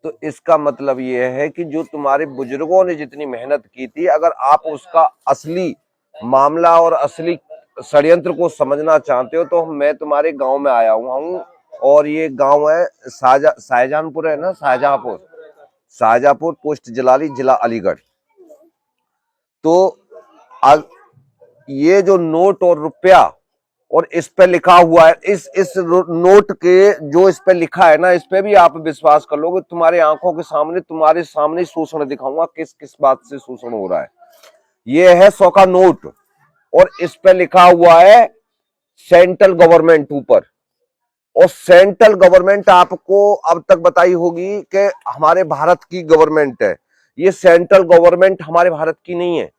तो इसका मतलब ये है कि जो तुम्हारे बुजुर्गों ने जितनी मेहनत की थी, अगर आप उसका असली मामला और असली षड्यंत्र को समझना चाहते हो तो मैं तुम्हारे गांव में आया हुआ हूँ। और ये गांव है शाहजहांपुर है ना, शाहजहांपुर पोस्ट जलाली, जिला अलीगढ़। तो ये जो नोट और रुपया और इस पे लिखा हुआ है, इस नोट के जो इस पे लिखा है ना, इस पे भी आप विश्वास कर लोगे। तुम्हारे आंखों के सामने, तुम्हारे सामने शोषण दिखाऊंगा, किस किस बात से शोषण हो रहा है। ये है 100 का नोट और इस पे लिखा हुआ है सेंट्रल गवर्नमेंट ऊपर। और सेंट्रल गवर्नमेंट आपको अब तक बताई होगी कि हमारे भारत की गवर्नमेंट है। ये सेंट्रल गवर्नमेंट हमारे भारत की नहीं है,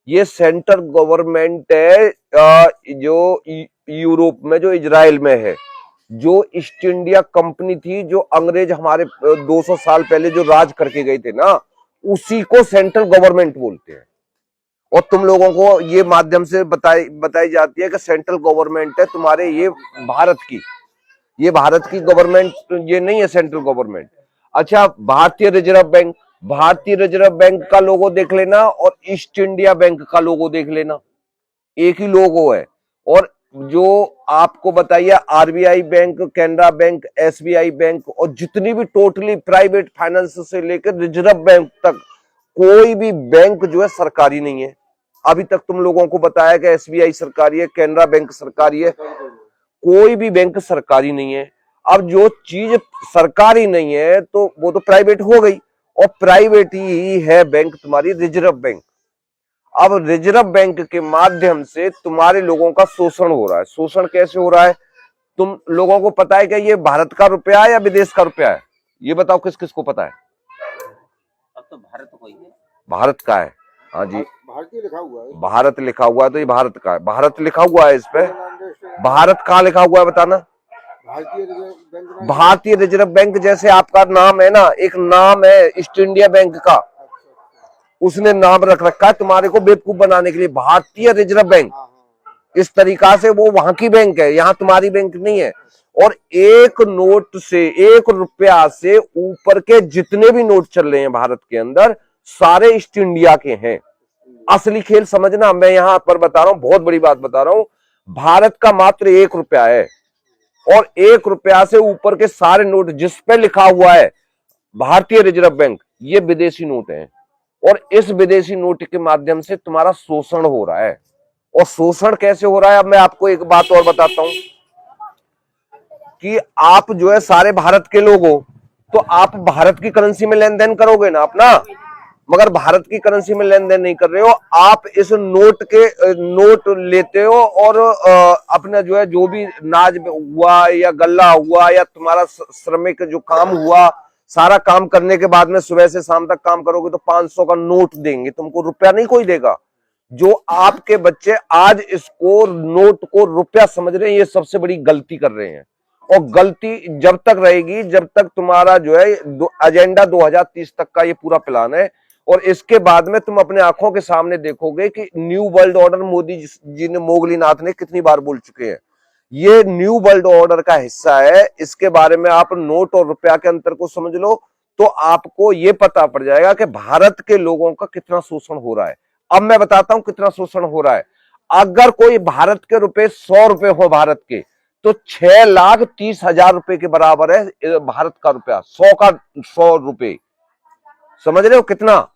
ये सेंट्रल गवर्नमेंट है जो यूरोप में, जो इजराइल में है। जो ईस्ट इंडिया कंपनी थी, जो अंग्रेज हमारे 200 साल पहले जो राज करके गए थे ना, उसी को सेंट्रल गवर्नमेंट बोलते हैं। और तुम लोगों को ये माध्यम से बताई जाती है कि सेंट्रल गवर्नमेंट है तुम्हारे, ये भारत की गवर्नमेंट, ये नहीं है सेंट्रल गवर्नमेंट। अच्छा, भारतीय रिजर्व बैंक, भारतीय रिजर्व बैंक का लोगो देख लेना और ईस्ट इंडिया बैंक का लोगो देख लेना, एक ही लोगो है। और जो आपको बताइए RBI bank, Canara bank, SBI bank और जितनी भी टोटली प्राइवेट फाइनेंस से लेकर रिजर्व बैंक तक, कोई भी बैंक जो है सरकारी नहीं है। अभी तक तुम लोगों को बताया कि एसबीआई सरकारी है, कैनरा बैंक सरकारी है, कोई भी बैंक सरकारी नहीं है। अब जो चीज सरकारी नहीं है तो वो तो प्राइवेट हो गई, और प्राइवेट ही है बैंक तुम्हारी रिजर्व बैंक। अब रिजर्व बैंक के माध्यम से तुम्हारे लोगों का शोषण हो रहा है। शोषण कैसे हो रहा है? तुम लोगों को पता है कि ये भारत का रुपया है या विदेश का रुपया है? ये बताओ किस किस को पता है? अब तो भारत को ही है। भारत का है। हाँ जी, भारतीय लिखा हुआ है, भारत लिखा हुआ है तो ये भारत का है। भारत लिखा हुआ है इस पे, भारत कहाँ लिखा हुआ है बताना? भारतीय रिजर्व बैंक। भारतीय रिजर्व बैंक जैसे आपका नाम है ना, एक नाम है ईस्ट इंडिया बैंक का, उसने नाम रख रखा है तुम्हारे को बेवकूफ बनाने के लिए, भारतीय रिजर्व बैंक। इस तरीका से वो वहां की बैंक है, यहाँ तुम्हारी बैंक नहीं है। और एक नोट से, 1 रुपया से ऊपर के जितने भी नोट चल रहे हैं भारत के अंदर, सारे ईस्ट इंडिया के हैं। असली खेल समझना, मैं यहां पर बता रहा हूं, बहुत बड़ी बात बता रहा हूं। भारत का मात्र 1 रुपया है और 1 रुपया से ऊपर के सारे नोट जिस पे लिखा हुआ है भारतीय रिजर्व बैंक, ये विदेशी नोट हैं। और इस विदेशी नोट के माध्यम से तुम्हारा शोषण हो रहा है। और शोषण कैसे हो रहा है, अब मैं आपको एक बात और बताता हूं कि आप जो है सारे भारत के लोग हो, तो आप भारत की करेंसी में लेन देन करोगे ना अपना, मगर भारत की करेंसी में लेन देन नहीं कर रहे हो। आप इस नोट लेते हो और अपना जो है, जो भी नाज हुआ या गल्ला हुआ या तुम्हारा श्रमिक जो काम हुआ, सारा काम करने के बाद में सुबह से शाम तक काम करोगे तो 500 का नोट देंगे तुमको, रुपया नहीं कोई देगा। जो आपके बच्चे आज इसको नोट को रुपया समझ रहे हैं, ये सबसे बड़ी गलती कर रहे हैं। और गलती जब तक रहेगी जब तक तुम्हारा जो है एजेंडा 2030 तक का ये पूरा प्लान है। और इसके बाद में तुम अपने आंखों के सामने देखोगे कि new world order Modi ji ने, मोगलीनाथ ने कितनी बार बोल चुके हैं, ये न्यू वर्ल्ड ऑर्डर का हिस्सा है। इसके बारे में आप नोट और रुपया के अंतर को समझ लो तो आपको ये पता पड़ जाएगा कि भारत के लोगों का कितना शोषण हो रहा है। अब मैं बताता हूं कितना शोषण हो रहा है। अगर कोई भारत के रुपए 100 रुपए हो भारत के, तो 6,30,000 रुपए के बराबर है भारत का रुपया। 100 का 100 रुपए, समझ रहे हो कितना?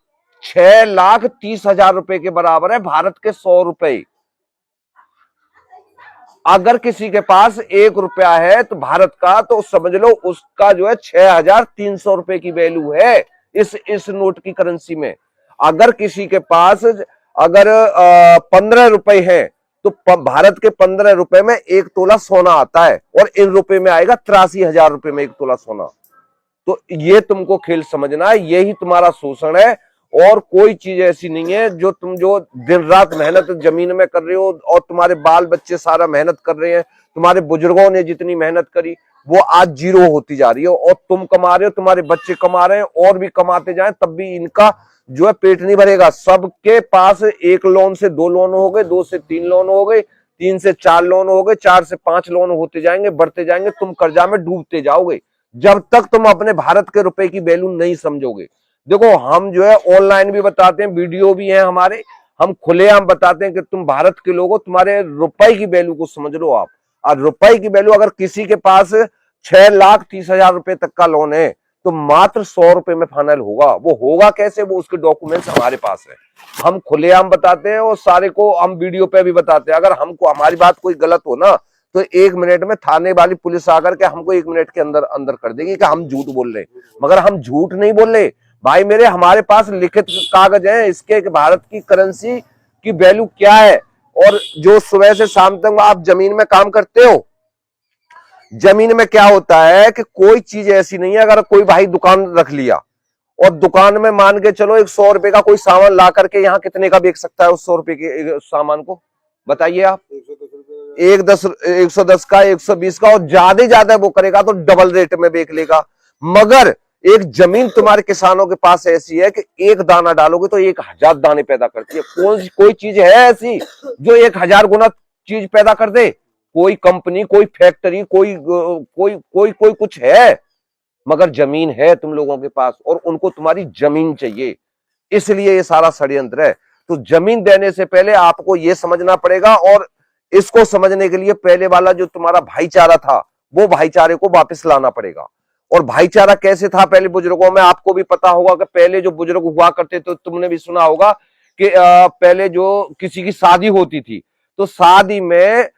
6,30,000 रुपए के बराबर है भारत के 100 रुपए। अगर किसी के पास 1 रुपया है तो भारत का, तो समझ लो उसका जो है 6,300 रुपए की वैल्यू है इस नोट की करेंसी में। अगर किसी के पास अगर 15 रुपए है तो भारत के 15 रुपए में 1 तोला सोना आता है, और इन रुपए में आएगा 83,000 रुपए में 1 तोला सोना। तो ये तुमको खेल समझना है, यही तुम्हारा शोषण है। और कोई चीज ऐसी नहीं है जो तुम जो दिन रात मेहनत जमीन में कर रहे हो और तुम्हारे बाल बच्चे सारा मेहनत कर रहे हैं, तुम्हारे बुजुर्गों ने जितनी मेहनत करी वो आज जीरो होती जा रही है। और तुम कमा रहे हो, तुम्हारे बच्चे कमा रहे हैं, और भी कमाते जाएं तब भी इनका जो है पेट नहीं भरेगा। सबके पास 1 लोन से 2 लोन हो गए, 2 से 3 लोन हो गए, 3 से 4 लोन हो गए, 4 से 5 लोन होते जाएंगे, बढ़ते जाएंगे, तुम कर्जा में डूबते जाओगे। जब तक तुम अपने भारत के रुपए की वैल्यू नहीं समझोगे। देखो हम जो है ऑनलाइन भी बताते हैं, वीडियो भी है हमारे, हम खुलेआम बताते हैं कि तुम भारत के लोगो तुम्हारे रुपए की वैल्यू को समझ लो आप। और रुपए की वैल्यू, अगर किसी के पास 6,30,000 रुपए तक का लोन है तो मात्र 100 रुपए में फाइनल होगा। वो होगा कैसे, वो उसके डॉक्यूमेंट्स हमारे पास है, हम खुलेआम बताते हैं और सारे को हम वीडियो पे भी बताते हैं। अगर हमको हमारी बात कोई गलत हो ना तो 1 मिनट में थाने वाली पुलिस आकर के हमको 1 मिनट के अंदर अंदर कर देगी कि हम झूठ बोल रहे हैं। मगर हम झूठ नहीं बोल रहे भाई मेरे, हमारे पास लिखित कागज है इसके कि भारत की करेंसी की वैल्यू क्या है। और जो सुबह से शाम तक आप जमीन में काम करते हो, जमीन में क्या होता है कि कोई चीज ऐसी नहीं है, अगर कोई भाई दुकान रख लिया और दुकान में मान के चलो 100 रुपए का कोई सामान ला करके यहाँ कितने का बेच सकता है उस 100 रुपए के सामान को, बताइए आप। 110 का, 120 का, और ज्यादा वो करेगा तो डबल रेट में बेच लेगा। मगर एक जमीन तुम्हारे किसानों के पास ऐसी है कि एक दाना डालोगे तो 1000 दाने पैदा करती है। कोई चीज है ऐसी जो 1000 गुना चीज पैदा कर दे? कोई कंपनी, कोई फैक्ट्री, कोई कुछ है? मगर जमीन है तुम लोगों के पास और उनको तुम्हारी जमीन चाहिए, इसलिए ये सारा षड्यंत्र है। तो जमीन देने से पहले आपको ये समझना पड़ेगा, और इसको समझने के लिए पहले वाला जो तुम्हारा भाईचारा था वो भाईचारे को वापस लाना पड़ेगा। और भाईचारा कैसे था पहले बुजुर्गों में, आपको भी पता होगा कि पहले जो बुजुर्ग हुआ करते थे, तुमने भी सुना होगा कि पहले जो किसी की शादी होती थी तो शादी में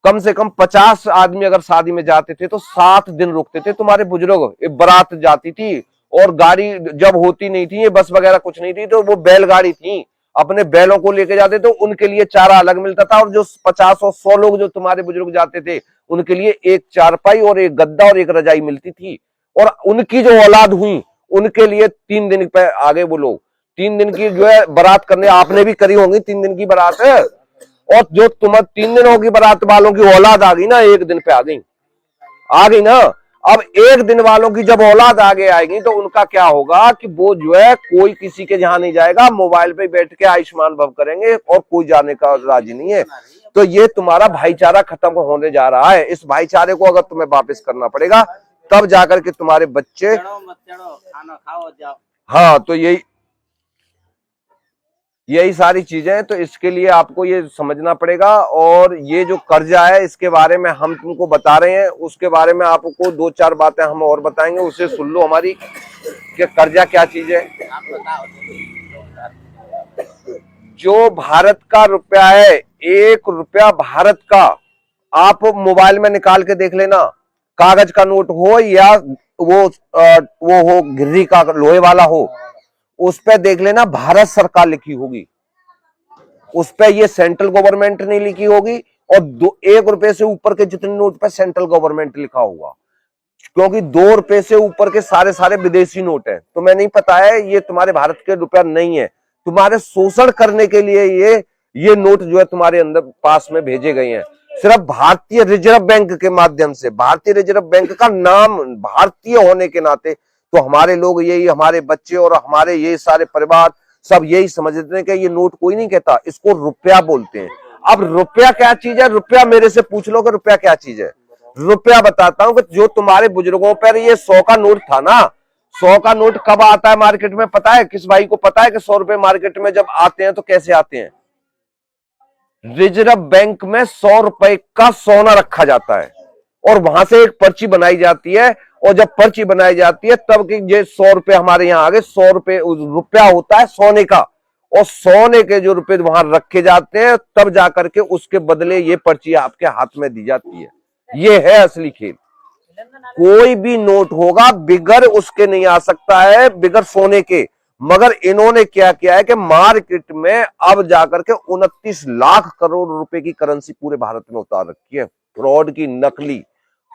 कम से कम 50 आदमी अगर शादी में जाते थे तो 7 दिन रुकते थे तुम्हारे बुजुर्ग। एक बारात जाती थी और गाड़ी जब होती नहीं थी, ये बस वगैरह कुछ नहीं थी, तो वो बैलगाड़ी थी, अपने बैलों को लेके जाते थे, उनके लिए चारा अलग मिलता था। और जो 50 और 100 लोग जो तुम्हारे बुजुर्ग जाते थे उनके लिए एक चारपाई और एक गद्दा और एक रजाई मिलती थी। और उनकी जो औलाद हुई उनके लिए 3 दिन पे आगे वो लोग 3 दिन की जो है बारात करने, आपने भी करी होंगी 3 दिन की बारात है। और जो तुम्हारे 3 दिन होगी बारात वालों की औलाद आ गई ना, 1 दिन पे आ गई ना। अब 1 दिन वालों की जब औलाद आगे आएगी तो उनका क्या होगा कि वो जो है कोई किसी के जहां नहीं जाएगा, मोबाइल पे बैठ के आयुष्मान भव करेंगे और कोई जाने का राजी नहीं है। तो ये तुम्हारा भाईचारा खत्म होने जा रहा है। इस भाईचारे को अगर तुम्हें वापस करना पड़ेगा तब जाकर के तुम्हारे बच्चे, खाना खाओ जाओ। हाँ, तो यही सारी चीजें हैं। तो इसके लिए आपको ये समझना पड़ेगा। और ये जो कर्जा है इसके बारे में हम तुमको बता रहे हैं, उसके बारे में आपको 2-4 बातें हम और बताएंगे, उसे सुन लो हमारी कि कर्जा क्या चीज है। आप बताओ। जो भारत का रुपया है, 1 रुपया भारत का, आप मोबाइल में निकाल के देख लेना, कागज का नोट हो या वो हो गिर्री का लोहे वाला हो, उस पे देख लेना भारत सरकार लिखी होगी, उस पे ये सेंट्रल गवर्नमेंट नहीं लिखी होगी। और 1 रुपए से ऊपर के जितने नोट पे सेंट्रल गवर्नमेंट लिखा होगा, क्योंकि 2 रुपए से ऊपर के सारे विदेशी नोट है। तुम्हें नहीं पता है, ये तुम्हारे भारत के रुपया नहीं है, तुम्हारे शोषण करने के लिए ये नोट जो है तुम्हारे अंदर पास में भेजे गए हैं। सिर्फ भारतीय रिजर्व बैंक के माध्यम से, भारतीय रिजर्व बैंक का नाम भारतीय होने के नाते, तो हमारे लोग यही, हमारे बच्चे और हमारे ये सारे परिवार सब यही समझते हैं कि ये नोट कोई नहीं कहता, इसको रुपया बोलते हैं। अब रुपया क्या चीज है, रुपया मेरे से पूछ लो कि रुपया क्या चीज है। रुपया बताता हूं कि जो तुम्हारे बुजुर्गों पर ये 100 का नोट था ना, 100 का नोट कब आता है मार्केट में, पता है किस भाई को पता है कि 100 रुपए मार्केट में जब आते हैं तो कैसे आते हैं? रिजर्व बैंक में 100 रुपए का सोना रखा जाता है और वहां से एक पर्ची बनाई जाती है, और जब पर्ची बनाई जाती है तब कि ये 100 रुपए हमारे यहाँ आगे 100 रुपए रुपया होता है सोने का, और सोने के जो रुपए वहां रखे जाते हैं तब जाकर के उसके बदले ये पर्ची आपके हाथ में दी जाती है। ये है असली खेल। कोई भी नोट होगा बिगर उसके नहीं आ सकता है, बिगर सोने के। मगर इन्होंने क्या किया है कि मार्केट में अब जाकर के 29 लाख करोड़ रुपए की करेंसी पूरे भारत में उतार रखी है, फ्रॉड की, नकली।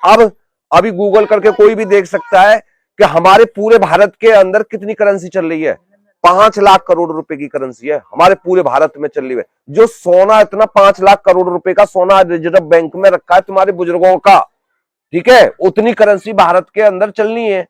अब अभी गूगल करके कोई भी देख सकता है कि हमारे पूरे भारत के अंदर कितनी करेंसी चल रही है। 5 लाख करोड़ रुपए की करेंसी है हमारे पूरे भारत में चल रही है। जो सोना इतना 5 लाख करोड़ रुपए का सोना रिजर्व बैंक में रखा है तुम्हारे बुजुर्गों का, ठीक है, उतनी करेंसी भारत के अंदर चलनी है।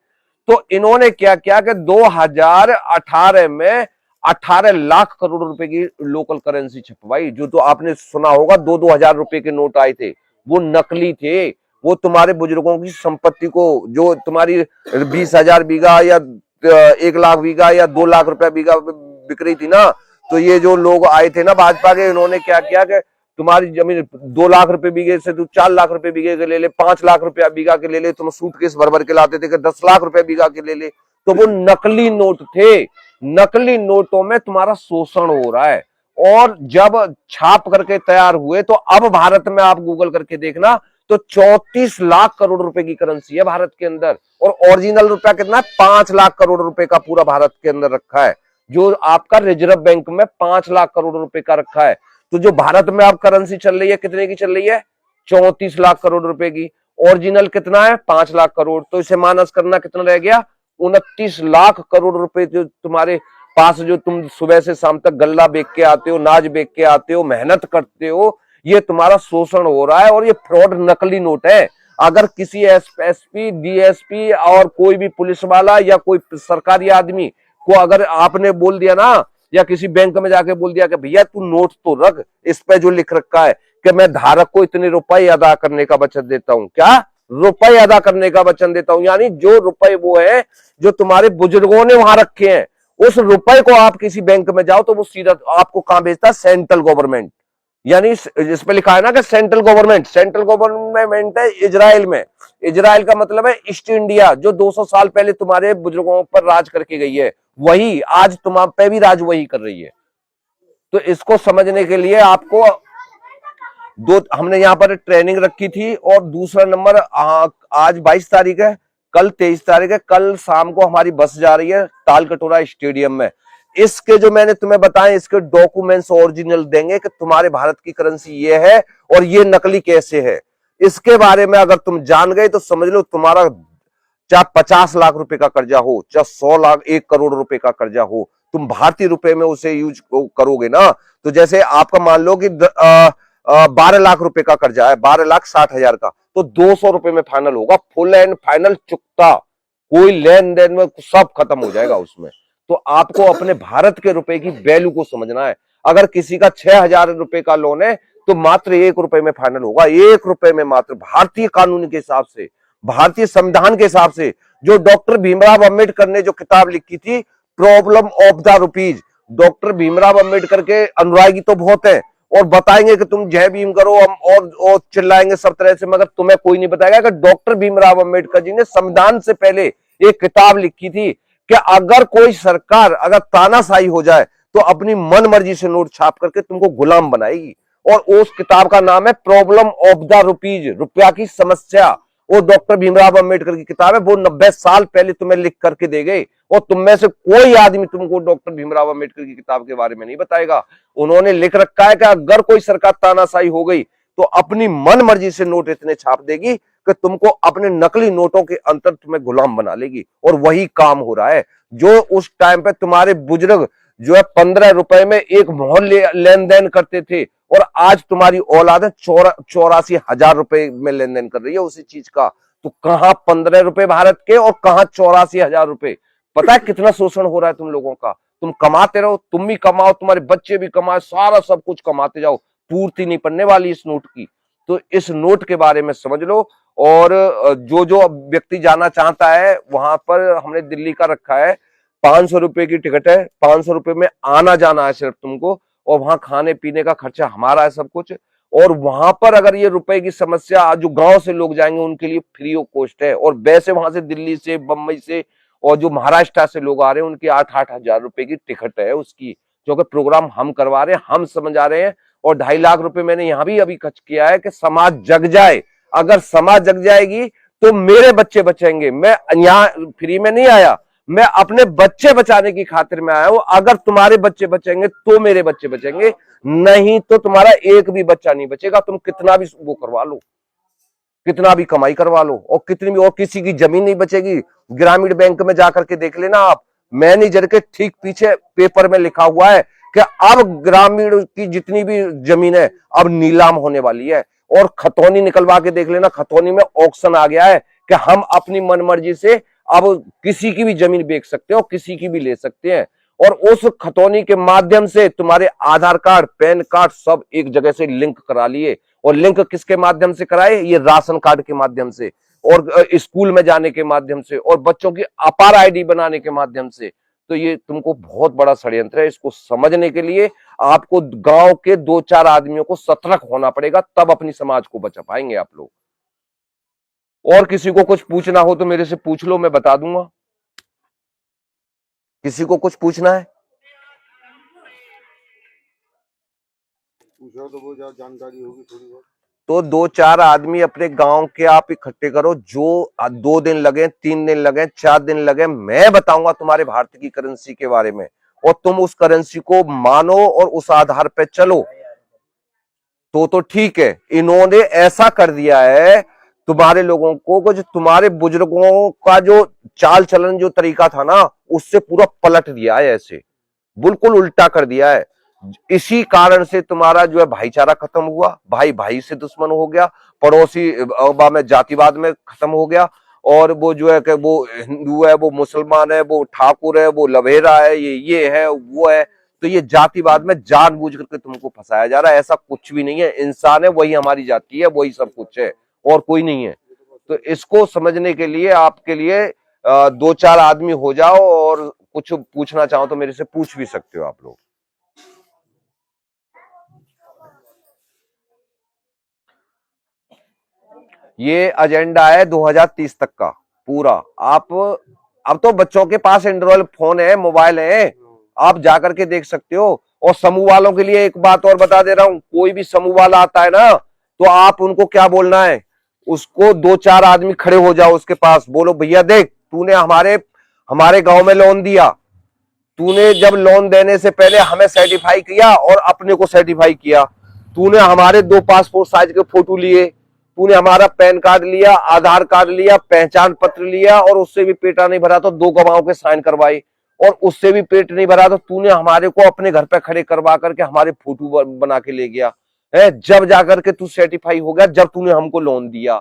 तो इन्होंने क्या किया कि 2018 में 18 लाख करोड़ रुपए की लोकल करेंसी छपवाई। जो तो आपने सुना होगा 2-2 हजार रुपए के नोट आए थे, वो नकली थे, वो तुम्हारे बुजुर्गों की संपत्ति को, जो तुम्हारी 20,000 बीघा या 1 लाख बीघा या 2 लाख रुपया बीघा बिक रही थी ना, तो ये जो लोग आए थे ना भाजपा के, इन्होंने क्या किया कि तुम्हारी जमीन 2 लाख रुपए बीघे से तू 4 लाख रुपए बीघे के ले ले, 5 लाख रुपया बीघा के ले ले। तुम सूटकेस भर भर के लाते थे कि 10 लाख रुपए बीघा के ले ले। तो वो नकली नोट थे। नकली नोटों में तुम्हारा शोषण हो रहा है। और जब छाप करके तैयार हुए तो अब भारत में आप गूगल करके देखना तो 34 लाख करोड़ रुपए की करेंसी है भारत के अंदर, और ओरिजिनल रुपया कितना है? 5 लाख करोड़ रुपए का पूरा भारत के अंदर रखा है, जो आपका रिजर्व बैंक में 5 लाख करोड़ रुपए का रखा है। तो जो भारत में अब करेंसी चल रही है, कितने की चल रही है? 34 लाख करोड़ रुपए की। ओरिजिनल कितना है? 5 लाख करोड़। तो इसे माइनस करना कितना रह गया? 29 लाख करोड़ रुपए जो तुम्हारे पास, जो तुम सुबह से शाम तक गल्ला बेच के आते हो, नाज बेच के आते हो, मेहनत करते हो, ये तुम्हारा शोषण हो रहा है। और ये फ्रॉड नकली नोट है। अगर किसी एसपी, डीएसपी और कोई भी पुलिस वाला या कोई सरकारी आदमी को अगर आपने बोल दिया ना, या किसी बैंक में जाके बोल दिया कि भैया तू नोट तो रख, इस पे जो लिख रखा है कि मैं धारक को इतने रुपए अदा करने का वचन देता हूं, क्या रुपए अदा करने का वचन देता हूं, यानी जो रुपए वो है जो तुम्हारे बुजुर्गों ने वहां रखे हैं, उस रुपए को आप किसी बैंक में जाओ तो वो सीधा आपको कहां भेजता है? Central government. यानी इस पे लिखा है ना कि सेंट्रल गवर्नमेंट। सेंट्रल गवर्नमेंट है इजराइल में। इजराइल का मतलब है ईस्ट इंडिया, जो 200 साल पहले तुम्हारे बुजुर्गों पर राज करके गई है, वही आज तुम्हारे पे भी राज वही कर रही है। तो इसको समझने के लिए आपको हमने यहाँ पर ट्रेनिंग रखी थी। और दूसरा नंबर, आज 22 तारीख है, कल 23 तारीख है, कल शाम को हमारी बस जा रही है तालकटोरा स्टेडियम में। इसके जो मैंने तुम्हें बताए, इसके डॉक्यूमेंट्स ओरिजिनल देंगे कि तुम्हारे भारत की करेंसी ये है और ये नकली कैसे है। इसके बारे में अगर तुम जान गए तो समझ लो तुम्हारा चाहे 50 लाख रुपए का कर्जा हो, चाहे 100 लाख 1 करोड़ रुपए का कर्जा हो, तुम भारतीय रुपए में उसे यूज करोगे ना। तो जैसे आपका मान लो कि 12 लाख रुपए का कर्जा है, 12,60,000 का, तो 200 रुपए में फाइनल होगा, फुल एंड फाइनल चुकता, कोई लेन देन में सब खत्म हो जाएगा उसमें। तो आपको अपने भारत के रुपए की वैल्यू को समझना है। अगर किसी का 6,000 रुपए का लोन है तो मात्र 1 रुपए में फाइनल होगा, 1 रुपए में मात्र, भारतीय कानून के हिसाब से, भारतीय संविधान के हिसाब से। जो डॉक्टर भीमराव अंबेडकर ने जो किताब लिखी थी, problem of the rupees, doctor Bhimrao Ambedkar के अनुरागी तो बहुत है और बताएंगे कि तुम जय भीम करो और चिल्लाएंगे सब तरह से, मगर तुम्हें कोई नहीं बताएगा कि डॉक्टर भीमराव अंबेडकर जी ने संविधान से पहले एक किताब लिखी थी कि अगर कोई सरकार अगर तानाशाही हो जाए तो अपनी मन मर्जी से नोट छाप करके तुमको गुलाम बनाएगी। और उस किताब का नाम है प्रॉब्लम ऑफ द रुपीज, रुपया की समस्या। वो डॉक्टर भीमराव अंबेडकर की किताब है, वो 90 साल पहले तुम्हें लिख करके दे गए। और तुम में से कोई आदमी तुमको डॉक्टर भीमराव अंबेडकर की किताब के बारे में नहीं बताएगा। उन्होंने लिख रखा है कि अगर कोई सरकार तानाशाही हो गई तो अपनी मन मर्जी से नोट इतने छाप देगी कि तुमको अपने नकली नोटों के अंतर तुम्हें गुलाम बना लेगी। और वही काम हो रहा है। जो उस टाइम पे तुम्हारे बुजुर्ग जो है 15 रुपए में एक मोहर लेन देन करते थे, और आज तुम्हारी औलाद 84,000 रुपए में लेन देन कर रही है उसी चीज का। तो कहां 15 रुपए भारत के और कहां 84,000 रुपए। पता है कितना शोषण हो रहा है तुम लोगों का। तुम कमाते रहो, तुम भी कमाओ, तुम्हारे बच्चे भी कमाए, सारा सब कुछ कमाते जाओ, पूर्ति नहीं पड़ने वाली इस नोट की। तो इस नोट के बारे में समझ लो। और जो जो व्यक्ति जाना चाहता है वहां पर हमने दिल्ली का रखा है, 500 रुपए की टिकट है, 500 रुपए में आना जाना है सिर्फ तुमको, और वहां खाने पीने का खर्चा हमारा है सब कुछ। और वहां पर अगर ये रुपए की समस्या, जो गांव से लोग जाएंगे उनके लिए फ्री ऑफ कॉस्ट है। और वैसे वहां से दिल्ली से, बम्बई से और जो महाराष्ट्र से लोग आ रहे हैं उनकी 8-8 हजार रुपए की टिकट है उसकी, जो कि प्रोग्राम हम करवा रहे हैं, हम समझा रहे हैं। और 2.5 लाख रुपए मैंने यहां भी अभी खर्च किया है कि समाज जग जाए। अगर समाज जग जाएगी तो मेरे बच्चे बचेंगे। मैं यहाँ फ्री में नहीं आया, मैं अपने बच्चे बचाने की खातिर में आया हूं। अगर तुम्हारे बच्चे बचेंगे तो मेरे बच्चे बचेंगे, नहीं तो तुम्हारा एक भी बच्चा नहीं बचेगा। तुम कितना भी वो करवा लो, कितना भी कमाई करवा लो, और कितनी भी, और किसी की जमीन नहीं बचेगी। ग्रामीण बैंक में जाकर के देख लेना आप, मैनेजर के ठीक पीछे पेपर में लिखा हुआ है कि अब ग्रामीण की जितनी भी जमीन है अब नीलाम होने वाली है। और खतौनी निकलवा के देख लेना, खतौनी में ऑक्शन आ गया है कि हम अपनी मनमर्जी से अब किसी की भी जमीन बेच सकते हैं और किसी की भी ले सकते हैं। और उस खतौनी के माध्यम से तुम्हारे आधार कार्ड, पैन कार्ड सब एक जगह से लिंक करा लिए, और लिंक किसके माध्यम से कराए? ये राशन कार्ड के माध्यम से, और स्कूल में जाने के माध्यम से, और बच्चों की अपार आईडी बनाने के माध्यम से। तो ये तुमको बहुत बड़ा षड्यंत्र है। इसको समझने के लिए आपको गांव के 2-4 आदमियों को सतर्क होना पड़ेगा, तब अपनी समाज को बचा पाएंगे आप लोग। और किसी को कुछ पूछना हो तो मेरे से पूछ लो, मैं बता दूंगा। किसी को कुछ पूछना है? पूछो तो वो जानकारी होगी थोड़ी बहुत। तो 2-4 आदमी अपने गांव के आप इकट्ठे करो, जो 2 दिन लगे, 3 दिन लगे, 4 दिन लगे, मैं बताऊंगा तुम्हारे भारत की करेंसी के बारे में, और तुम उस करेंसी को मानो और उस आधार पे चलो तो ठीक है। इन्होंने ऐसा कर दिया है तुम्हारे लोगों को, जो तुम्हारे बुजुर्गों का जो चाल चलन, जो तरीका था ना, उससे पूरा पलट दिया है, ऐसे बिल्कुल उल्टा कर दिया है। इसी कारण से तुम्हारा जो है भाईचारा खत्म हुआ, भाई भाई से दुश्मन हो गया, पड़ोसी में जातिवाद में खत्म हो गया, और वो जो है कि वो हिंदू है, वो मुसलमान है, वो ठाकुर है, वो लवेरा है, ये है, वो है। तो ये जातिवाद में जानबूझ करके तुमको फंसाया जा रहा है। ऐसा कुछ भी नहीं है, इंसान है, वही हमारी जाति है, वही सब कुछ है, और कोई नहीं है। तो इसको समझने के लिए आपके लिए 2-4 आदमी हो जाओ, और कुछ पूछना चाहो तो मेरे से पूछ भी सकते हो आप लोग। ये एजेंडा है 2030 तक का पूरा। आप अब तो बच्चों के पास एंड्रॉइड फोन है, मोबाइल है, आप जाकर के देख सकते हो। और समूह वालों के लिए एक बात और बता दे रहा हूं, कोई भी समूह वाला आता है ना, तो आप उनको क्या बोलना है, उसको 2-4 आदमी खड़े हो जाओ उसके पास, बोलो भैया देख, तूने हमारे गांव में लोन दिया, तूने जब लोन देने से पहले हमें सर्टिफाई किया और अपने को सर्टिफाई किया, तूने हमारे 2 पासपोर्ट साइज के फोटो लिए, तूने हमारा पैन कार्ड लिया, आधार कार्ड लिया, पहचान पत्र लिया, और उससे भी पेट नहीं भरा तो 2 गवाहों के साइन करवाई, और उससे भी पेट नहीं भरा तो तूने हमारे को अपने घर पे खड़े करवा करके हमारे फोटो बना के ले गया है। जब जाकर के तू सर्टिफाई हो गया, जब तूने हमको लोन दिया,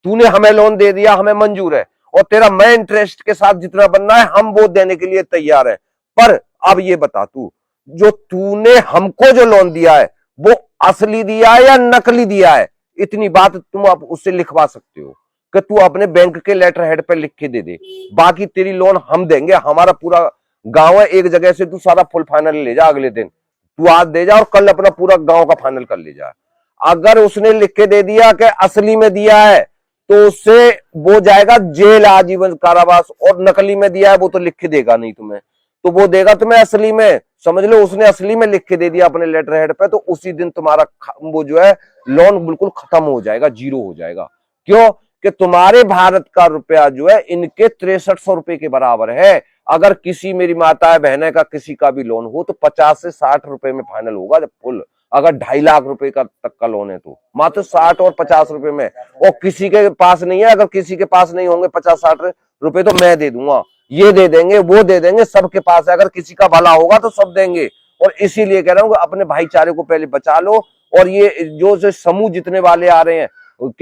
तूने हमें लोन दे दिया, हमें मंजूर है, और तेरा मैं इंटरेस्ट के साथ जितना बनना है हम वो देने के लिए तैयार है। पर अब ये बता, तू जो तूने हमको जो लोन दिया है वो असली दिया है या नकली दिया है? इतनी बात तुम आप उससे लिखवा सकते हो कि तू अपने बैंक के लेटर हेड पे लिख के दे दे, बाकी तेरी लोन हम देंगे। हमारा पूरा गांव है, एक जगह से तू सारा फुल फाइनल ले जा, अगले दिन तू आज दे जा और कल अपना पूरा गांव का फाइनल कर ले जा। अगर उसने लिख के दे दिया कि असली में दिया है तो उससे वो जाएगा जेल, आजीवन कारावास, और नकली में दिया है वो तो लिख के देगा नहीं तुम्हें, तो वो देगा तुम्हें असली में। समझ लो उसने असली में लिख के दे दिया अपने लेटर हेड पे, तो उसी दिन तुम्हारा वो जो है लोन बिल्कुल खत्म हो जाएगा, जीरो हो जाएगा। क्यों? कि तुम्हारे भारत का रुपया जो है इनके 6300 रुपए के बराबर है। अगर किसी मेरी माता बहने का किसी का भी लोन हो तो 50 से 60 रुपए में फाइनल होगा जब फुल। अगर 2.5 लाख रुपए का तक का लोन है तो मात्र 60 और 50 रुपए में। और किसी के पास नहीं है, अगर किसी के पास नहीं होंगे 50-60 रुपए तो मैं दे दूंगा, ये दे देंगे, वो दे देंगे, सबके पास है। अगर किसी का भला होगा तो सब देंगे। और इसीलिए कह रहा हूं अपने भाईचारे को पहले बचा लो। और ये जो समूह जितने वाले आ रहे हैं,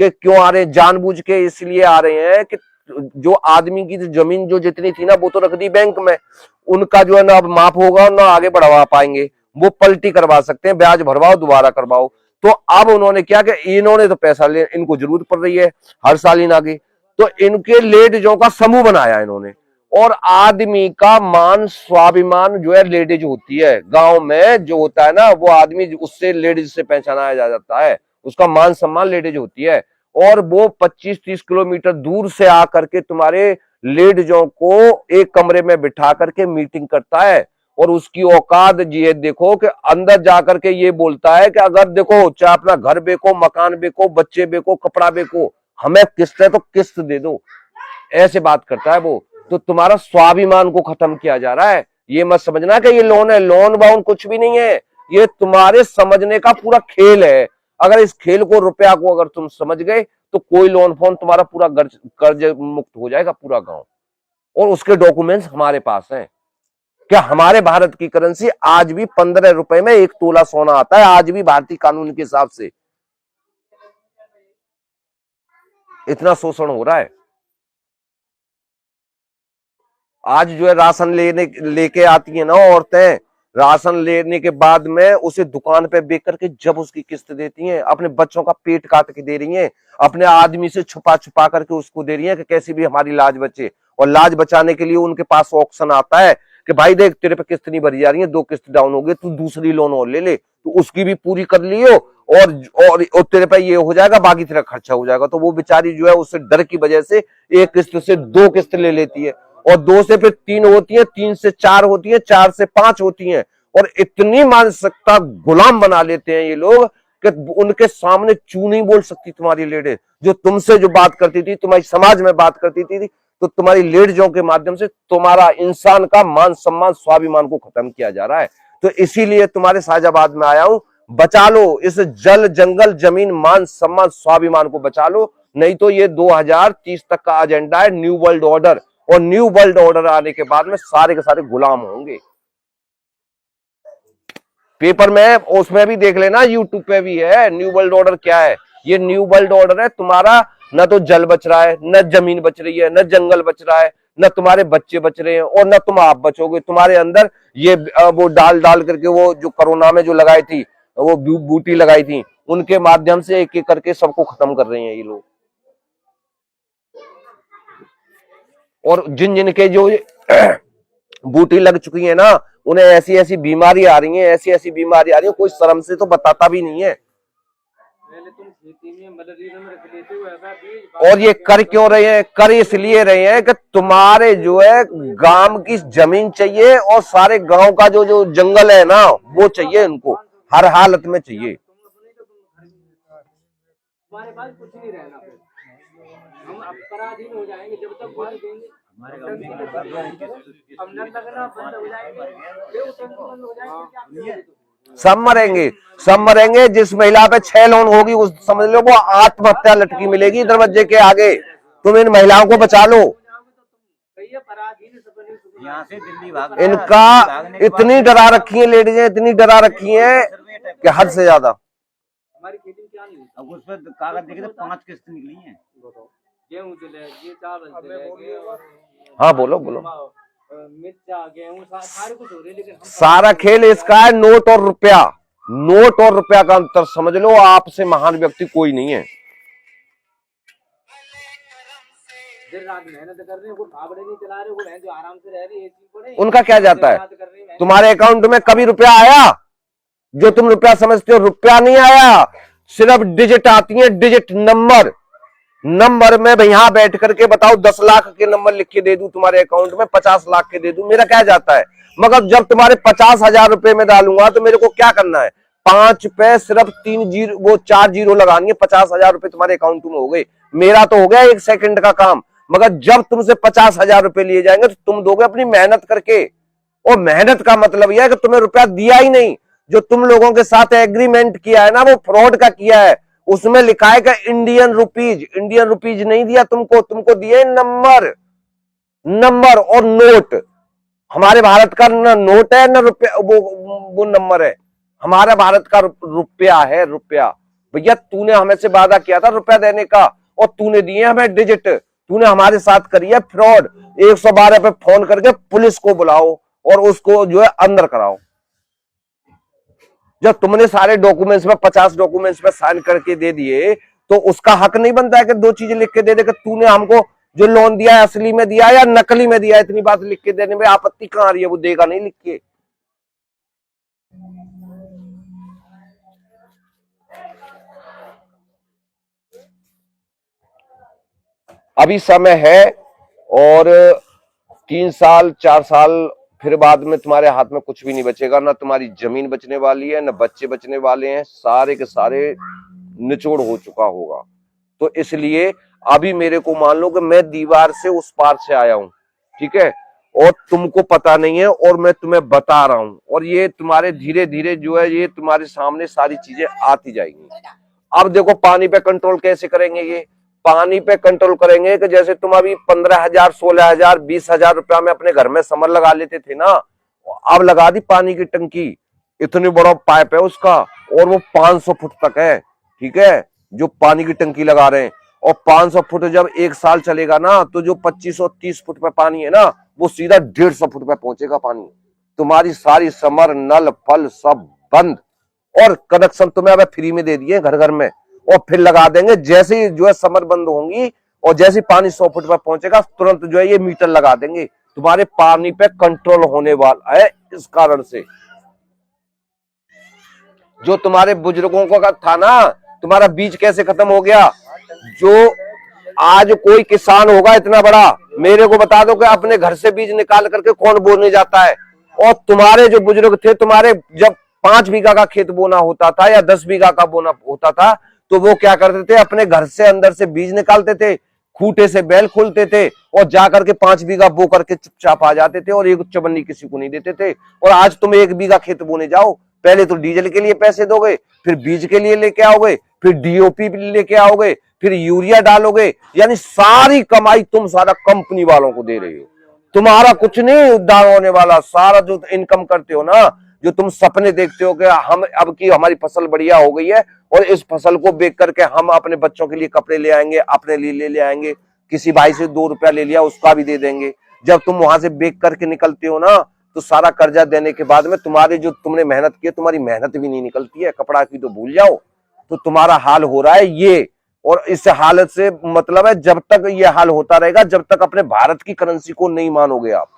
क्यों आ रहे हैं? जानबूझ के इसलिए आ रहे हैं कि जो आदमी की जमीन जो जितनी थी ना वो तो रख दी बैंक में, उनका जो है ना अब माफ होगा, ना आगे बढ़वा पाएंगे। वो पलटी करवा सकते हैं, ब्याज भरवाओ दोबारा करवाओ। तो अब उन्होंने क्या कि इन्होंने तो पैसा ले, इनको जरूरत पड़ रही है हर साल इन आगे, तो इनके लेडीजों का समूह बनाया इन्होंने। और आदमी का मान स्वाभिमान जो है लेडीज होती है, गांव में जो होता है ना वो आदमी, उससे लेडीज से पहचाना जाता है, उसका मान सम्मान लेडीज होती है। और वो 25-30 किलोमीटर दूर से आकर के तुम्हारे लेडीजों को एक कमरे में बिठा करके मीटिंग करता है। और उसकी औकात ये देखो कि अंदर जाकर के ये बोलता है कि अगर देखो चाहे अपना घर बेको, मकान बेको, बच्चे बेको, कपड़ा बेको, हमें किस्त है तो किस्त दे दो, ऐसे बात करता है वो। तो तुम्हारा स्वाभिमान को खत्म किया जा रहा है। ये मत समझना कि ये लोन है, लोन वाउन कुछ भी नहीं है, ये तुम्हारे समझने का पूरा खेल है। अगर इस खेल को, रुपया को अगर तुम समझ गए तो कोई लोन फोन तुम्हारा पूरा कर्ज मुक्त हो जाएगा पूरा गांव। और उसके डॉक्यूमेंट्स हमारे पास हैं। क्या हमारे भारत की करेंसी आज भी 15 रुपए में 1 तोला सोना आता है, आज भी भारतीय कानून के हिसाब से। इतना शोषण हो रहा है। आज जो है राशन लेके आती है ना औरतें, राशन लेने के बाद में उसे दुकान पे बेच करके जब उसकी किस्त देती हैं, अपने बच्चों का पेट काट के दे रही हैं, अपने आदमी से छुपा छुपा करके उसको दे रही हैं कि कैसी भी हमारी लाज बचे। और लाज बचाने के लिए उनके पास ऑप्शन आता है कि भाई देख तेरे पे किस्त नहीं भरी जा रही है, 2 किस्त डाउन हो गई, तू दूसरी लोन और ले ले, तो उसकी भी पूरी कर लियो और तेरे पे ये हो जाएगा, बाकी तेरा खर्चा हो जाएगा। तो वो बेचारी जो है उससे डर की वजह से 1 किस्त से 2 किस्त ले लेती है, और 2 से फिर 3 होती है, 3 से 4 होती है, 4 से 5 होती है। और इतनी मानसिकता गुलाम बना लेते हैं ये लोग कि उनके सामने चू नहीं बोल सकती तुम्हारी लेडीज। जो तुमसे जो बात करती थी, तुम्हारी समाज में बात करती थी, तो तुम्हारी लेडीजों के माध्यम से तुम्हारा इंसान का मान सम्मान स्वाभिमान को खत्म किया जा रहा है। तो इसीलिए तुम्हारे साजाबाद में आया हूं, बचा लो इस जल जंगल जमीन मान सम्मान स्वाभिमान को बचा लो, नहीं तो ये 2030 तक का एजेंडा है न्यू वर्ल्ड ऑर्डर, और न्यू वर्ल्ड ऑर्डर आने के बाद में सारे के सारे गुलाम होंगे। पेपर में उसमें भी देख लेना, यूट्यूब पे भी है न्यू वर्ल्ड ऑर्डर क्या है। ये न्यू वर्ल्ड ऑर्डर है तुम्हारा, न तो जल बच रहा है, न जमीन बच रही है, न जंगल बच रहा है, न तुम्हारे बच्चे बच रहे हैं, और न तुम आप बचोगे। तुम्हारे अंदर ये वो डाल डाल करके वो जो कोरोना में जो लगाई थी, वो बूटी लगाई थी, उनके माध्यम से एक एक करके सबको खत्म कर रहे हैं ये लोग। और जिन जिनके जो बूटी लग चुकी है ना, उन्हें ऐसी ऐसी बीमारी आ रही है, ऐसी ऐसी बीमारी आ रही है, कोई शर्म से तो बताता भी नहीं है। और ये कर क्यों रहे हैं? कर इसलिए रहे हैं कि तुम्हारे जो है गांव की जमीन चाहिए, और सारे गांव का जो जो जंगल है ना, वो चाहिए इनको, हर हालत में चाहिए। हमारे पास कुछ नहीं रहना, फिर हम अपराधीन हो जाएंगे जब तक वोट देंगे। सब मरेंगे, सब मरेंगे। जिस महिला पे 6 लोन होगी उस समझ लो वो आत्महत्या लटकी मिलेगी दरवाजे के आगे। तुम इन महिलाओं को बचा लो। यहाँ से दिल्ली भाग इनका इतनी डरा रखी है लेडीजें, इतनी डरा रखी है कि हद से ज्यादा। हमारी खेती क्या नहीं, अब उस पर कागज देखे तो 5 किस्त निकली है। गेहूं ये चावल, हाँ बोलो बोलो। मिर्चा गेहूं सारे कुछ हो रहे, लेकिन सारा खेल इसका है नोट और रुपया। नोट और रुपया का अंतर समझ लो, आपसे महान व्यक्ति कोई नहीं है। दिन रात मेहनत कर रहे हैं, कोई फावड़े नहीं चला रहे, कोई जो आराम से रह रही है, उनका क्या जाता है? तुम्हारे अकाउंट में कभी रुपया आया? जो तुम रुपया समझते हो, रुपया नहीं आया। सिर्फ डिजिट आती है, डिजिट नंबर। नंबर में यहां बैठ करके बताओ 10 लाख के नंबर लिख के दे दूं तुम्हारे अकाउंट में, 50 लाख के दे दूं, मेरा क्या जाता है? मगर जब तुम्हारे 50,000 रुपए में डालूंगा तो मेरे को क्या करना है? 5 पे सिर्फ 3 जीरो, वो 4 जीरो लगानी है, 50,000 रुपए तुम्हारे अकाउंट में हो गए। मेरा तो हो गया 1 सेकंड का काम। मगर जब तुमसे 50,000 रुपए लिए जाएंगे तो तुम दोगे अपनी मेहनत करके। और मेहनत का मतलब यह है कि तुम्हें रुपया दिया ही नहीं। जो तुम लोगों के साथ एग्रीमेंट किया है ना, वो फ्रॉड का किया है। उसमें लिखा है कि इंडियन रुपीज, इंडियन रुपीज नहीं दिया तुमको, तुमको दिए नंबर, नंबर और नोट। हमारे भारत का न नोट है न रुपया, वो नंबर है। हमारा भारत का रुपया है, रुपया। भैया तूने हमें से वादा किया था रुपया देने का, और तूने दिए हमें डिजिट। तूने हमारे साथ करी है फ्रॉड। 112 पे फोन करके पुलिस को बुलाओ और उसको जो है अंदर कराओ। जब तुमने सारे डॉक्यूमेंट्स में 50 डॉक्यूमेंट्स पे साइन करके दे दिए, तो उसका हक नहीं बनता है कि 2 चीजें लिख के दे दे कि तूने हमको जो लोन दिया है असली में दिया या नकली में दिया है। इतनी बात लिख के देने में आपत्ति कहां आ रही है? वो देगा नहीं लिख के। अभी समय है, और 3 साल 4 साल फिर बाद में तुम्हारे हाथ में कुछ भी नहीं बचेगा। ना तुम्हारी जमीन बचने वाली है, ना बच्चे बचने वाले हैं, सारे के सारे निचोड़ हो चुका होगा। तो इसलिए अभी मेरे को मान लो कि मैं दीवार से उस पार से आया हूं, ठीक है, और तुमको पता नहीं है, और मैं तुम्हें बता रहा हूं, और ये तुम्हारे धीरे धीरे जो है ये तुम्हारे सामने सारी चीजें आती जाएंगी। अब देखो पानी पे कंट्रोल कैसे करेंगे? ये पानी पे कंट्रोल करेंगे कि जैसे तुम अभी 15,000 16,000 20,000 रुपया में अपने घर में समर लगा लेते थे ना, अब लगा दी पानी की टंकी। इतनी बड़ा पाइप है उसका, और वो 500 फुट तक है, ठीक है, जो पानी की टंकी लगा रहे हैं। और 500 फुट जब 1 साल चलेगा ना, तो जो 2530 फुट पे पानी है ना, वो सीधा 150 फुट पे पहुंचेगा पानी। तुम्हारी सारी समर नल फल सब बंद, और कनेक्शन तुम्हें अब फ्री में दे दिए घर घर में, और फिर लगा देंगे जैसे ही जो है समर बंद होंगी और जैसे ही पानी 100 फुट पर पहुंचेगा तुरंत जो है ये मीटर लगा देंगे। तुम्हारे पानी पे कंट्रोल होने वाला है इस कारण से। जो तुम्हारे बुजुर्गों का था ना, तुम्हारा बीज कैसे खत्म हो गया। जो आज कोई किसान होगा इतना बड़ा, मेरे को बता दो कि अपने घर से बीज निकाल करके कौन बोने जाता है। और तुम्हारे जो बुजुर्ग थे, तुम्हारे जब 5 बीघा का खेत बोना होता था या 10 बीघा का बोना होता था, तो वो क्या करते थे, अपने घर से अंदर से बीज निकालते थे, खूटे से बैल खोलते थे और जाकर के 5 बीघा बो करके चुपचाप आ जाते थे और एक चवन्नी किसी को नहीं देते थे। और आज तुम 1 बीघा खेत बोने जाओ, पहले तो डीजल के लिए पैसे दोगे, फिर बीज के लिए लेके आओगे, फिर डीओपी लेके आओगे, फिर यूरिया डालोगे, यानी सारी कमाई तुम सारा कंपनी वालों को दे रहे हो। तुम्हारा कुछ नहीं उद्धार होने वाला। सारा जो इनकम करते हो ना, जो तुम सपने देखते हो कि हम अब की हमारी फसल बढ़िया हो गई है और इस फसल को बेच करके हम अपने बच्चों के लिए कपड़े ले आएंगे, अपने लिए ले आएंगे, किसी भाई से 2 रुपया ले लिया उसका भी दे देंगे। जब तुम वहां से बेच करके निकलते हो ना, तो सारा कर्जा देने के बाद में तुम्हारे जो तुमने मेहनत की, तुम्हारी मेहनत भी नहीं निकलती है, कपड़ा की तो भूल जाओ। तो तुम्हारा हाल हो रहा है ये, और इस हालत से मतलब है जब तक ये हाल होता रहेगा, जब तक अपने भारत की करेंसी को नहीं मानोगे आप।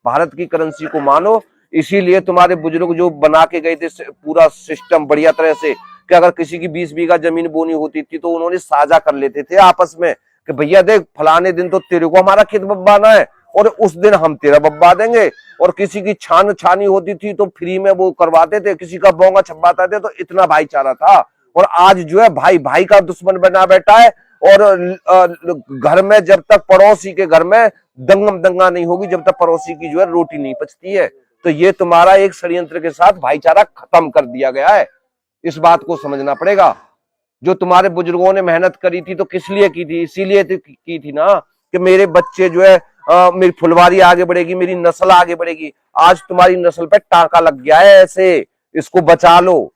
भारत की करेंसी को मानो। इसीलिए तुम्हारे बुजुर्ग जो बना के गए थे पूरा सिस्टम बढ़िया तरह से, कि अगर किसी की 20 बीघा जमीन बोनी होती थी तो उन्होंने साझा कर लेते थे आपस में कि भैया देख फलाने दिन तो तेरे को हमारा खेत बब्बाना है और उस दिन हम तेरा बब्बा देंगे। और किसी की छानी होती थी तो फ्री में वो करवाते थे, किसी का बोंगा छपवाते थे। तो इतना भाईचारा था। और आज जो है भाई भाई का दुश्मन बना बैठा है। और घर में जब तक पड़ोसी के घर में दंगम दंगा नहीं होगी, जब तक पड़ोसी की जो है रोटी नहीं पचती है। तो ये तुम्हारा एक षड्यंत्र के साथ भाईचारा खत्म कर दिया गया है। इस बात को समझना पड़ेगा। जो तुम्हारे बुजुर्गों ने मेहनत करी थी तो किस लिए की थी, इसीलिए की थी ना कि मेरे बच्चे जो है मेरी फुलवारी आगे बढ़ेगी, मेरी नस्ल आगे बढ़ेगी। आज तुम्हारी नस्ल पे टाका लग गया है, ऐसे इसको बचा लो।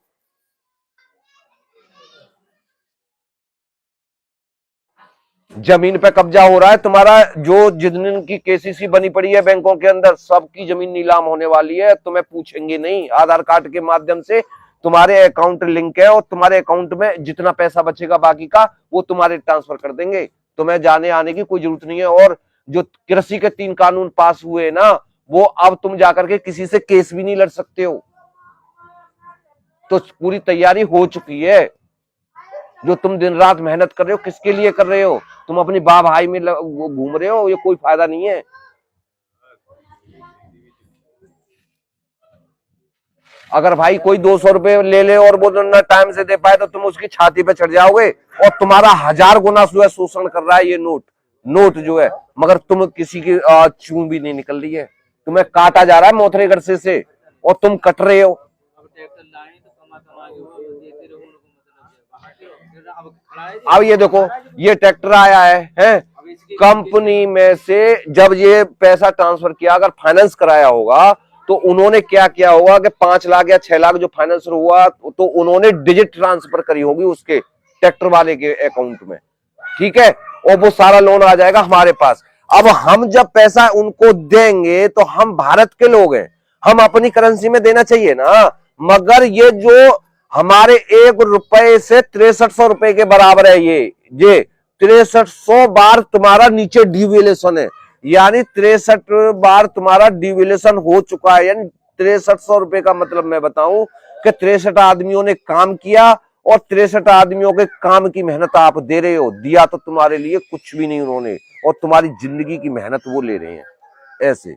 जमीन पे कब्जा हो रहा है तुम्हारा। जो जितने की केसीसी बनी पड़ी है बैंकों के अंदर, सबकी जमीन नीलाम होने वाली है। तुम्हें पूछेंगे नहीं, आधार कार्ड के माध्यम से तुम्हारे अकाउंट लिंक है और तुम्हारे अकाउंट में जितना पैसा बचेगा बाकी का वो तुम्हारे ट्रांसफर कर देंगे। तुम्हें जाने आने की कोई जरूरत नहीं है। और जो कृषि के 3 कानून पास हुए ना, वो अब तुम जाकर के किसी से केस भी नहीं लड़ सकते हो। तो पूरी तैयारी हो चुकी है। जो तुम दिन रात मेहनत कर रहे हो, किसके लिए कर रहे हो? तुम अपनी वाह भाई में घूम रहे हो, ये कोई फायदा नहीं है। अगर भाई कोई 200 रुपए ले ले और वो ना टाइम से दे पाए तो तुम उसकी छाती पे चढ़ जाओगे। और तुम्हारा 1000 गुना जो है शोषण कर रहा है ये नोट जो है, मगर तुम किसी की चूं भी नहीं निकल रही है। तुम्हें काटा जा रहा है मोथरे गरसे से और तुम कट रहे हो। अब ये देखो, ये ट्रैक्टर आया है कंपनी में से। जब ये पैसा ट्रांसफर किया, अगर फाइनेंस कराया होगा तो उन्होंने क्या किया होगा कि 5 लाख या 6 लाख जो फाइनेंस हुआ तो उन्होंने डिजिट ट्रांसफर करी होगी उसके ट्रैक्टर वाले के अकाउंट में, ठीक है। और वो सारा लोन आ जाएगा हमारे पास। अब हम जब पैसा उनको देंगे तो हम भारत के लोग हैं, हम अपनी करेंसी में देना चाहिए ना। मगर ये जो हमारे 1 रुपए से 6300 रुपए के बराबर है, ये 6300 बार तुम्हारा नीचे डिवेल्यूशन है, यानी 63 बार तुम्हारा डिवेल्यूशन हो चुका है। यानी 6300 रुपए का मतलब मैं बताऊं कि 63 आदमियों ने काम किया और 63 आदमियों के काम की मेहनत आप दे रहे हो। दिया तो तुम्हारे लिए कुछ भी नहीं उन्होंने, और तुम्हारी जिंदगी की मेहनत वो ले रहे हैं ऐसे।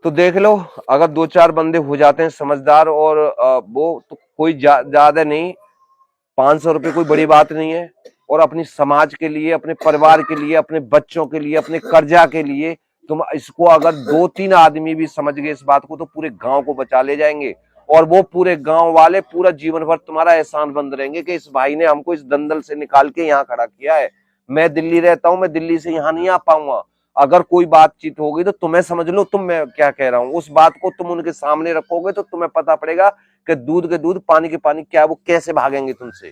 तो देख लो, अगर 2-4 बंदे हो जाते हैं समझदार और वो तो कोई ज्यादा नहीं, 500 रुपए कोई बड़ी बात नहीं है। और अपनी समाज के लिए, अपने परिवार के लिए, अपने बच्चों के लिए, अपने कर्जा के लिए तुम इसको अगर 2-3 आदमी भी समझ गए इस बात को तो पूरे गांव को बचा ले जाएंगे। और वो पूरे गांव वाले पूरा जीवन भर तुम्हारा एहसान बंद रहेंगे कि इस भाई ने हमको इस दंदल से निकाल के यहाँ खड़ा किया है। मैं दिल्ली रहता हूँ, मैं दिल्ली से यहाँ नहीं आ पाऊंगा। अगर कोई बातचीत होगी तो तुम्हें समझ लो तुम मैं क्या कह रहा हूँ, उस बात को तुम उनके सामने रखोगे तो तुम्हें पता पड़ेगा कि दूध के दूध पानी के पानी क्या, वो कैसे भागेंगे तुमसे।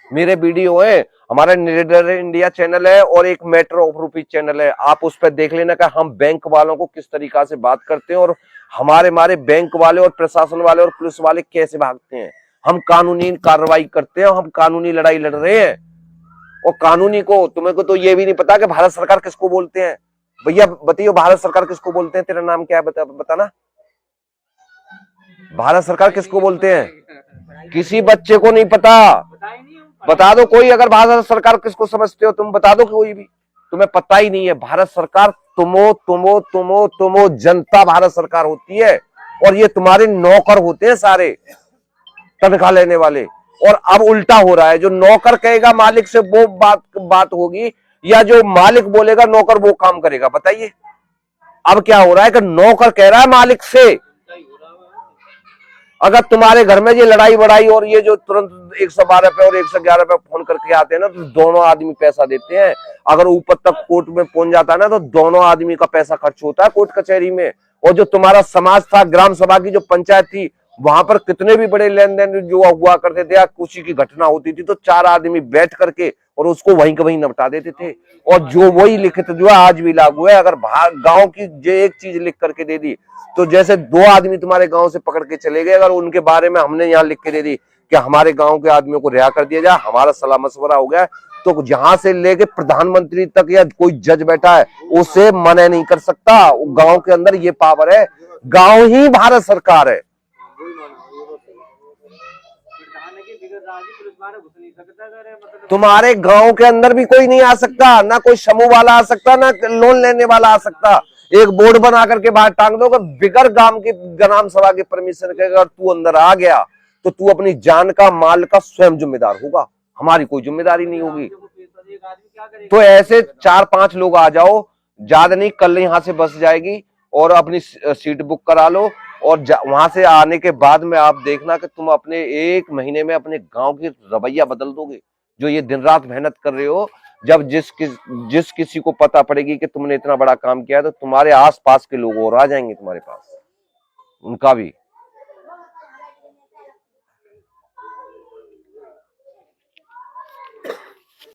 मेरे वीडियो है, हमारा निडर इंडिया चैनल है और एक मैटर ऑफ रुपीज चैनल है, आप उस पर देख लेना कि हम बैंक वालों को किस तरीका से बात करते हैं और हमारे बैंक वाले और प्रशासन वाले और पुलिस वाले कैसे भागते हैं। हम कानूनी कार्रवाई करते हैं, हम कानूनी लड़ाई लड़ रहे हैं। और कानूनी को तुम्हें को तो ये भी नहीं पता कि भारत सरकार किसको बोलते हैं। भैया बताइए भारत सरकार किसको बोलते हैं, तेरा नाम क्या है बताना, भारत सरकार किसको बोलते हैं? किसी बच्चे को नहीं पता, बता दो कोई, अगर भारत सरकार किसको समझते हो तुम बता दो, कोई भी तुम्हें पता ही नहीं है। भारत सरकार तुमो जनता भारत सरकार होती है और ये तुम्हारे नौकर होते हैं सारे तनख्वाह लेने वाले। और अब उल्टा हो रहा है, जो नौकर कहेगा मालिक से वो बात होगी या जो मालिक बोलेगा नौकर वो काम करेगा। बताइए अब क्या हो रहा है कि नौकर कह रहा है मालिक से। अगर तुम्हारे घर में ये लड़ाई बड़ाई और ये जो तुरंत 112 पे और 111 पे फोन करके आते हैं ना, तो दोनों आदमी पैसा देते हैं। अगर ऊपर तक कोर्ट में पहुंच जाता है ना, तो दोनों आदमी का पैसा खर्च होता है कोर्ट कचहरी में। और जो तुम्हारा समाज था, ग्राम सभा की जो पंचायत थी, वहां पर कितने भी बड़े लेन देन जो हुआ करते थे या किसी की घटना होती थी तो 4 आदमी बैठ करके और उसको वहीं का वहीं निपटा देते थे। और जो वही लिखित जो है आज भी लागू है। अगर गांव की जो एक चीज लिख करके दे दी, तो जैसे 2 आदमी तुम्हारे गांव से पकड़ के चले गए, अगर उनके बारे में हमने यहाँ लिख के दे दी कि हमारे गांव के आदमियों को रिहा कर दिया जाए, हमारा सलाह मशवरा हो गया, तो जहां से लेके प्रधानमंत्री तक या कोई जज बैठा है उसे मना नहीं कर सकता। गांव के अंदर ये पावर है, गांव ही भारत सरकार है। तुम्हारे गांव के अंदर भी कोई नहीं आ सकता, ना कोई समूह वाला आ सकता, ना लोन लेने वाला आ सकता। एक बोर्ड बना करके बाहर टांग दो, बिगर ग्राम सभा के परमिशन के अगर तू अंदर आ गया तो तू अपनी जान का माल का स्वयं जिम्मेदार होगा, हमारी कोई जिम्मेदारी नहीं होगी। तो ऐसे 4-5 लोग आ जाओ, ज्यादा नहीं, कल यहां से बस जाएगी और अपनी सीट बुक करा लो और वहां से आने के बाद में आप देखना कि तुम अपने 1 महीने में अपने गांव की रवैया बदल दोगे। जो ये दिन रात मेहनत कर रहे हो, जब जिस किसी को पता पड़ेगी कि तुमने इतना बड़ा काम किया है, तो तुम्हारे आसपास के लोग और आ जाएंगे तुम्हारे पास, उनका भी